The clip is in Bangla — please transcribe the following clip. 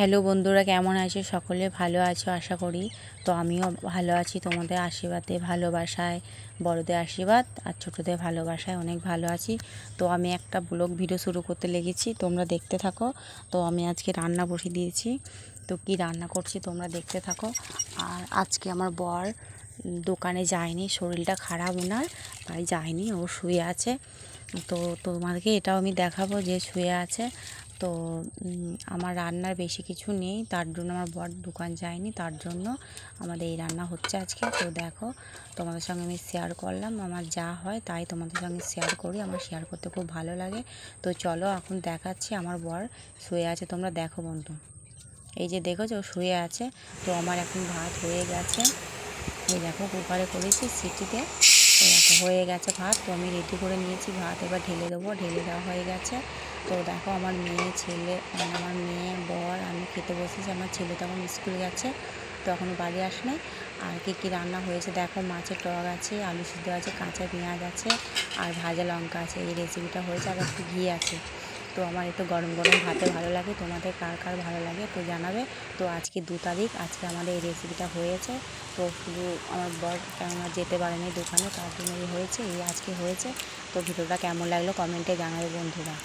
হ্যালো বন্ধুরা, কেমন আছো? সকলে ভালো আছো আশা করি। তো আমিও ভালো আছি, তোমাদের আশীর্বাদে, ভালোবাসায়, বড়দের আশীর্বাদ আর ছোটোদের ভালোবাসায় অনেক ভালো আছি। তো আমি একটা ব্লগ ভিডিও শুরু করতে লেগেছি, তোমরা দেখতে থাকো। তো আমি আজকে রান্না বসিয়ে দিয়েছি, তো কি রান্না করছি তোমরা দেখতে থাকো। আর আজকে আমার বর দোকানে যায়নি, শরীরটা খারাপ ওনার, তাই যায়নি, ও শুয়ে আছে। তো তোমাদেরকে এটাও আমি দেখাবো যে শুয়ে আছে। তো আমার রান্নার বেশি কিছু নেই, তার জন্য আমার বর দোকান যায়নি, তার জন্য আমাদের এই রান্না হচ্ছে আজকে। তো দেখো, তোমাদের সঙ্গে আমি শেয়ার করলাম, আমার যা হয় তাই তোমাদের সঙ্গে শেয়ার করি, আমার শেয়ার করতে খুব ভালো লাগে। তো চলো এখন দেখাচ্ছি, আমার বর শুয়ে আছে, তোমরা দেখো বন্ধু। এই যে দেখো যে ও শুয়ে আছে। তো আমার এখন ভাত হয়ে গেছে, এই দেখো কুকারে করেছি সিটিতে, এই দেখো হয়ে গেছে ভাত। তো আমি রেডি করে নিয়েছি ভাত, এবার ঢেলে দেবো, ঢেলে দেওয়া হয়ে গেছে। তো দেখো আমার মেয়ে ছেলে, আমার মেয়ে বর আমি খেতে বসেছি, আমার ছেলে তখন স্কুল গেছে, তো এখনও বাড়ি আসেনি। আর কী রান্না হয়েছে দেখো, মাছের টক আছে, আলু সিদ্ধ আছে, কাঁচা পেঁয়াজ আছে, আর ভাজা লঙ্কা আছে, এই রেসিপিটা হয়েছে, আর একটু ঘি আছে। তো আমার একটু গরম গরম ভাতে ভালো লাগে, তোমাদের কার কার ভালো লাগে তো জানাবে। তো আজকে 2 তারিখ, আজকে আমাদের এই রেসিপিটা হয়েছে। তো শুধু আমার বর কেননা যেতে পারেনি দোকানে, তার জন্য এই হয়েছে, এই আজকে হয়েছে। তো ভিডিওটা কেমন লাগলো কমেন্টে জানাবে বন্ধুরা।